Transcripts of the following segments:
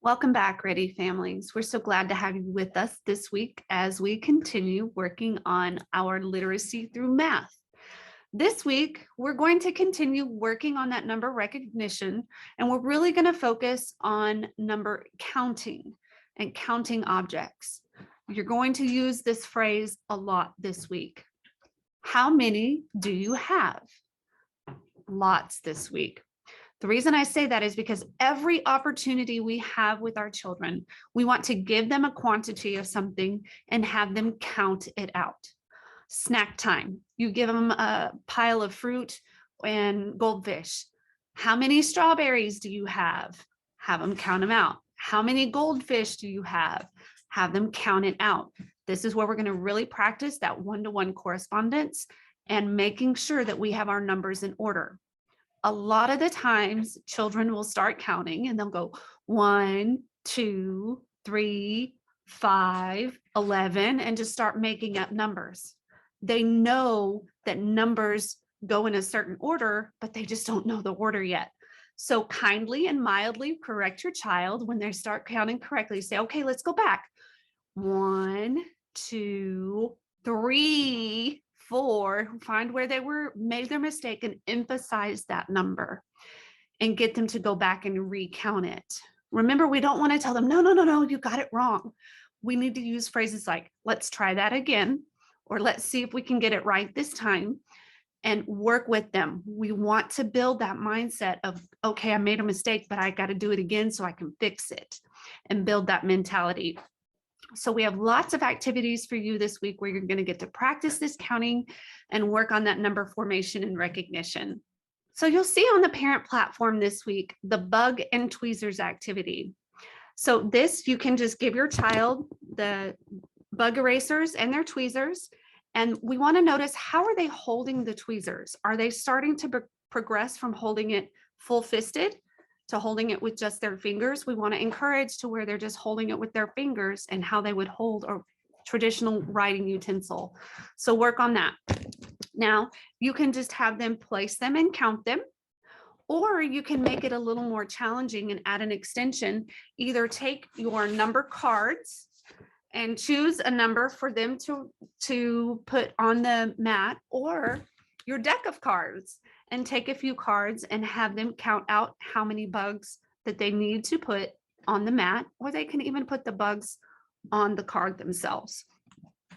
Welcome back, Ready Families. We're so glad to have you with us this week as we continue working on our literacy through math. This week, we're going to continue working on that number recognition, and we're really going to focus on number counting and counting objects. You're going to use this phrase a lot this week. How many do you have? Lots this week. The reason I say that is because every opportunity we have with our children, we want to give them a quantity of something and have them count it out. Snack time, you give them a pile of fruit and goldfish. How many strawberries do you have? Have them count them out. How many goldfish do you have? Have them count it out. This is where we're going to really practice that one-to-one correspondence and making sure that we have our numbers in order. A lot of the times children will start counting and they'll go 1, 2, 3, 5, 11, and just start making up numbers. They know that numbers go in a certain order, but they just don't know the order yet. So kindly and mildly correct your child when they start counting correctly. Say, okay, let's go back. 1, 2, 3, 4, find where they made their mistake and emphasize that number and get them to go back and recount it. Remember, we don't want to tell them, no, you got it wrong. We need to use phrases like, let's try that again, or let's see if we can get it right this time, and work with them. We want to build that mindset of, okay, I made a mistake, but I got to do it again so I can fix it, and build that mentality. So we have lots of activities for you this week where you're going to get to practice this counting and work on that number formation and recognition. So you'll see on the parent platform this week, the bug and tweezers activity. So this, you can just give your child the bug erasers and their tweezers. And we want to notice, how are they holding the tweezers? Are they starting to progress from holding it full fisted to holding it with just their fingers? We want to encourage to where they're just holding it with their fingers and how they would hold a traditional writing utensil. So work on that. Now, you can just have them place them and count them, or you can make it a little more challenging and add an extension. Either take your number cards and choose a number for them to put on the mat, or your deck of cards, and take a few cards and have them count out how many bugs that they need to put on the mat, or they can even put the bugs on the card themselves.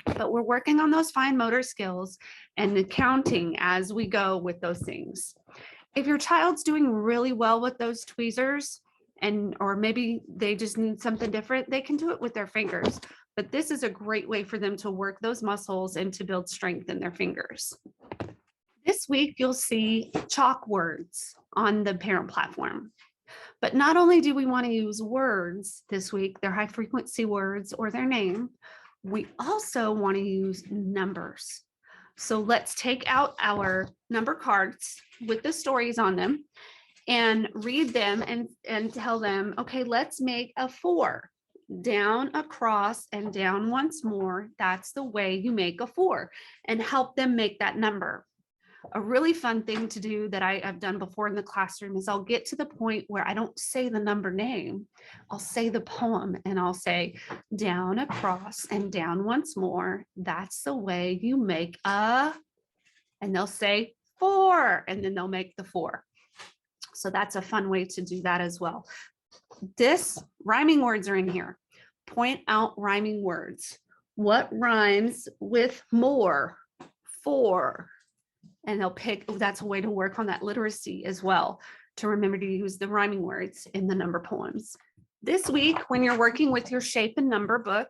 But we're working on those fine motor skills and the counting as we go with those things. If your child's doing really well with those tweezers, or maybe they just need something different, they can do it with their fingers. But this is a great way for them to work those muscles and to build strength in their fingers. This week, you'll see chalk words on the parent platform. But not only do we want to use words this week, their high frequency words or their name, we also want to use numbers. So let's take out our number cards with the stories on them and read them and tell them, okay, let's make a 4. Down, across, and down once more. That's the way you make a 4, and help them make that number. A really fun thing to do that I've done before in the classroom is I'll get to the point where I don't say the number name. I'll say the poem, and I'll say down, across, and down once more. That's the way you make a, and they'll say 4, and then they'll make the 4. So that's a fun way to do that as well. This rhyming words are in here. Point out rhyming words. What rhymes with more? 4. And they'll pick, that's a way to work on that literacy as well, to remember to use the rhyming words in the number poems. This week, when you're working with your shape and number book,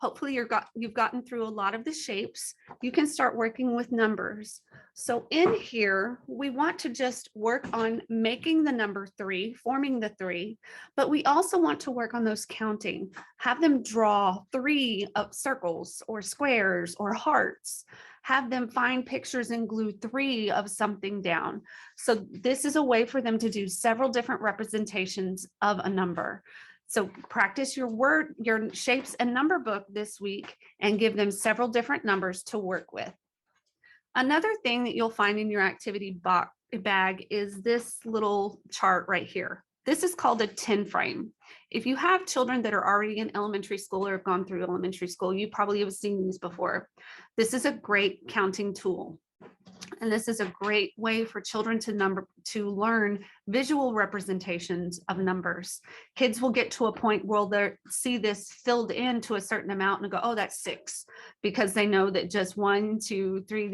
hopefully you've gotten through a lot of the shapes. You can start working with numbers. So in here, we want to just work on making the number 3, forming the 3, but we also want to work on those counting. Have them draw 3 of circles or squares or hearts. Have them find pictures and glue 3 of something down. So this is a way for them to do several different representations of a number. So practice your shapes and number book this week and give them several different numbers to work with. Another thing that you'll find in your activity bag is this little chart right here. This is called a 10 frame. If you have children that are already in elementary school or have gone through elementary school, you probably have seen these before. This is a great counting tool. And this is a great way for children to learn visual representations of numbers. Kids will get to a point where they'll see this filled in to a certain amount and go, oh, that's 6, because they know that just 1, 2, 3,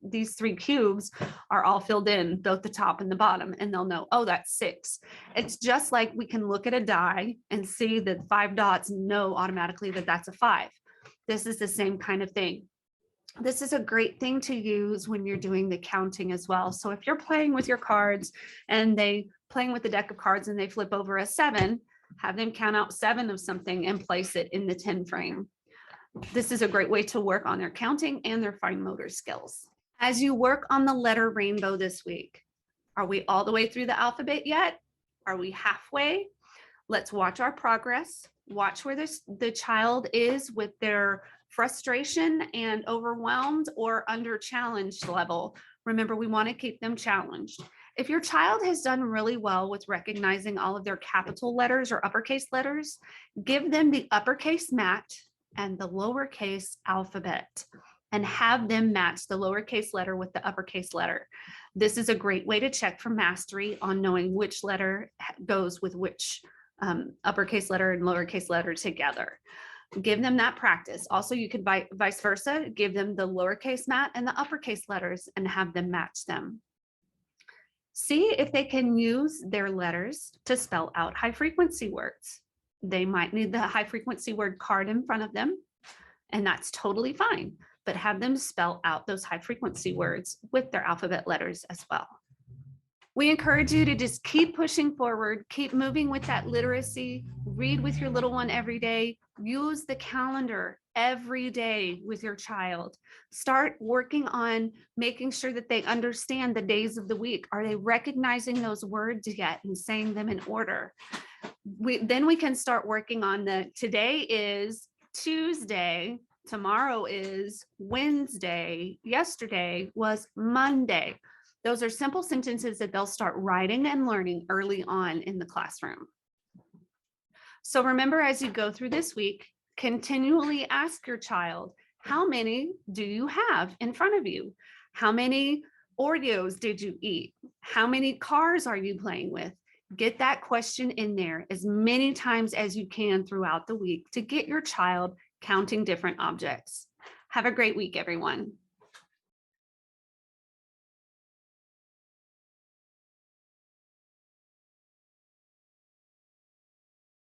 these three cubes are all filled in, both the top and the bottom, and they'll know, oh, that's 6. It's just like we can look at a die and see the 5 dots and know automatically that that's a 5. This is the same kind of thing. This is a great thing to use when you're doing the counting as well. So if you're playing with your cards and playing with the deck of cards and they flip over a 7, have them count out 7 of something and place it in the 10 frame. This is a great way to work on their counting and their fine motor skills. As you work on the letter rainbow this week, are we all the way through the alphabet yet? Are we halfway? Let's watch our progress. Watch where the child is with their frustration and overwhelmed or under challenged level. Remember, we want to keep them challenged. If your child has done really well with recognizing all of their capital letters or uppercase letters, give them the uppercase mat and the lowercase alphabet and have them match the lowercase letter with the uppercase letter. This is a great way to check for mastery on knowing which letter goes with which uppercase letter and lowercase letter together. Give them that practice. Also, you could vice versa, give them the lowercase mat and the uppercase letters and have them match them. See if they can use their letters to spell out high frequency words. They might need the high frequency word card in front of them, and that's totally fine, but have them spell out those high frequency words with their alphabet letters as well. We encourage you to just keep pushing forward, keep moving with that literacy, read with your little one every day, use the calendar every day with your child. Start working on making sure that they understand the days of the week. Are they recognizing those words yet and saying them in order? Then we can start working on today is Tuesday, tomorrow is Wednesday, yesterday was Monday. Those are simple sentences that they'll start writing and learning early on in the classroom. So remember, as you go through this week, continually ask your child, how many do you have in front of you? How many Oreos did you eat? How many cars are you playing with? Get that question in there as many times as you can throughout the week to get your child counting different objects. Have a great week, everyone.